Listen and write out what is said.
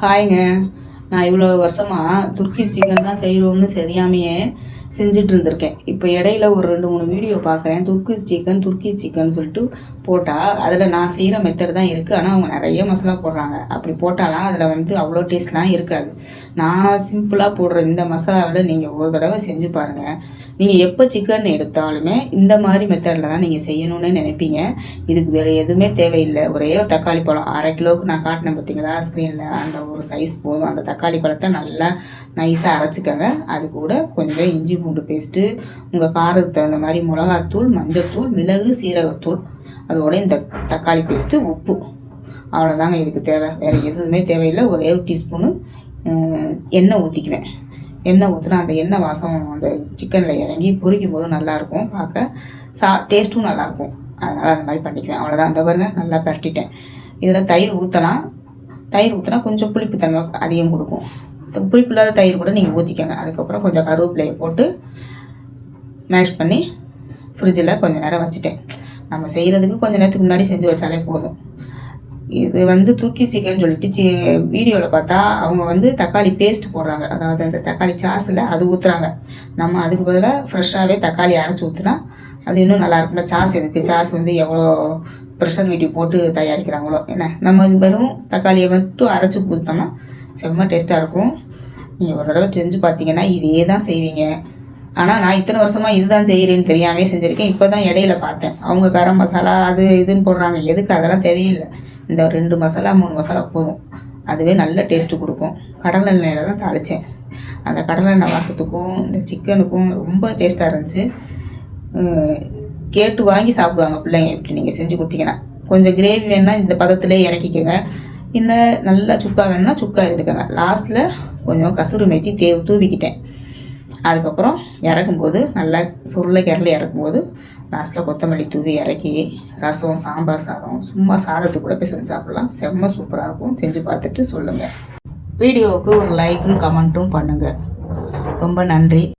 ஹாய்ங்க. நான் இவ்வளோ வருஷமாக துர்க்கி சிக்கன் தான் செய்கிறோம்னு தெரியாமையே செஞ்சுட்டு இருந்திருக்கேன். இப்போ இடையில ஒரு 2-3 வீடியோ பார்க்குறேன். துர்க்கி சிக்கன் சொல்லிட்டு போட்டால் அதில் நான் செய்கிற மெத்தட் தான் இருக்குது. ஆனால் அவங்க நிறைய மசாலா போடுறாங்க. அப்படி போட்டாலாம் அதில் அவ்வளோ டேஸ்ட்லாம் இருக்காது. நான் சிம்பிளாக போடுற இந்த மசாலாவில் நீங்கள் ஒரு தடவை செஞ்சு பாருங்கள். நீங்கள் எப்போ சிக்கன் எடுத்தாலுமே இந்த மாதிரி மெத்தடில் தான் நீங்கள் செய்யணும்னு நினைப்பீங்க. இதுக்கு வேறு எதுவுமே தேவையில்லை. ஒரே ஒரு தக்காளி பழம் 1/2 கிலோவுக்கு நான் காட்டினேன் பார்த்தீங்களா ஸ்க்ரீனில், அந்த ஒரு சைஸ் போதும். அந்த தக்காளி பழத்தை நல்லா நைஸாக அரைச்சிக்கோங்க. அது கூட கொஞ்சம் இஞ்சி பூண்டு பேஸ்ட்டு, உங்கள் காரத்துக்கு தகுந்த மாதிரி மிளகாத்தூள், மஞ்சள்தூள், மிளகு, சீரகத்தூள், அதோட இந்த தக்காளி பேஸ்ட்டு, உப்பு, அவ்வளோதாங்க இதுக்கு தேவை. வேறு எதுவுமே தேவையில்லை. ஒரே ஒரு டீஸ்பூனு எண்ணெய் ஊற்றிக்குவேன். எண்ணெய் ஊற்றினா அந்த எண்ணெய் வாசம் அந்த சிக்கனில் இறங்கி பொரிக்கும் போது நல்லாயிருக்கும். பார்க்க டேஸ்ட்டும் நல்லாயிருக்கும். அதனால் அந்த மாதிரி பண்ணிக்குவேன். அவ்வளோதான். அந்த பாருங்க நல்லா பரட்டிட்டேன். இதில் தயிர் ஊற்றலாம். தயிர் ஊற்றினா கொஞ்சம் புளிப்புத்தன்மை அதிகம் கொடுக்கும். புளிப்பு இல்லாத தயிர் கூட நீங்கள் ஊற்றிக்கோங்க. அதுக்கப்புறம் கொஞ்சம் கருவேப்பிலையை போட்டு மேஷ் பண்ணி ஃப்ரிட்ஜில் கொஞ்சம் நேரம் வச்சுட்டேன். நம்ம செய்கிறதுக்கு கொஞ்சம் நேரத்துக்கு முன்னாடி செஞ்சு வச்சாலே போதும். இது துர்க்கி சிக்கன் சொல்லிட்டு வீடியோவில் பார்த்தா அவங்க தக்காளி பேஸ்ட் போடுறாங்க. அதாவது அந்த தக்காளி சாஸில் அது ஊற்றுறாங்க. நம்ம அதுக்கு பதிலாக ஃப்ரெஷ்ஷாகவே தக்காளி அரைச்சி ஊற்றினா அது இன்னும் நல்லாயிருக்கும்ல. சாஸ் எதுக்கு? சாஸ் எவ்வளோ ப்ரிசர்வேட்டிவ் போட்டு தயாரிக்கிறாங்களோ என்ன. நம்ம வெறும் தக்காளியை மட்டும் அரைச்சி ஊற்றினோம்னா செம்ம டேஸ்ட்டாக இருக்கும். நீங்கள் ஒரு தடவை செஞ்சு பார்த்தீங்கன்னா இதே தான் செய்வீங்க. ஆனால் நான் இத்தனை வருஷமாக இதுதான் செய்கிறேன்னு தெரியாமே செஞ்சுருக்கேன். இப்போ தான் இடையில பார்த்தேன் அவங்க கரம் மசாலா அது இதுன்னு போடுறாங்க. எதுக்கு? அதெல்லாம் தேவையில்லை. இந்த 2 மசாலா 3 மசாலா போதும். அதுவே நல்ல டேஸ்ட்டு கொடுக்கும். கடலை எண்ணெயில் தான் தாளித்தேன். அந்த கடலை எண்ணெய் வாசத்துக்கும் இந்த சிக்கனுக்கும் ரொம்ப டேஸ்ட்டாக இருந்துச்சு. கேட்டு வாங்கி சாப்பிடுவாங்க பிள்ளைங்க. இப்படி நீங்கள் செஞ்சு கொடுத்தீங்கன்னா. கொஞ்சம் கிரேவி வேணுன்னா இந்த பதத்திலே இறக்கிக்கோங்க. இல்லை நல்லா சுக்கா வேணுன்னா சுக்கா எடுத்துக்கோங்க. லாஸ்ட்டில் கொஞ்சம் கசூரி மேத்தி தூவிக்கிட்டேன். அதுக்கப்புறம் இறக்கும்போது நல்லா சுருளைக்கரல இறக்கும்போது லாஸ்ட்டில் கொத்தமல்லி தூவி இறக்கி ரசம், சாம்பார் சாதம், சும்மா சாதத்துக்கு கூட போய் செஞ்சு சாப்பிட்லாம். செம்ம சூப்பராக இருக்கும். செஞ்சு பார்த்துட்டு சொல்லுங்கள். வீடியோவுக்கு ஒரு லைக்கும் கமெண்ட்டும் பண்ணுங்கள். ரொம்ப நன்றி.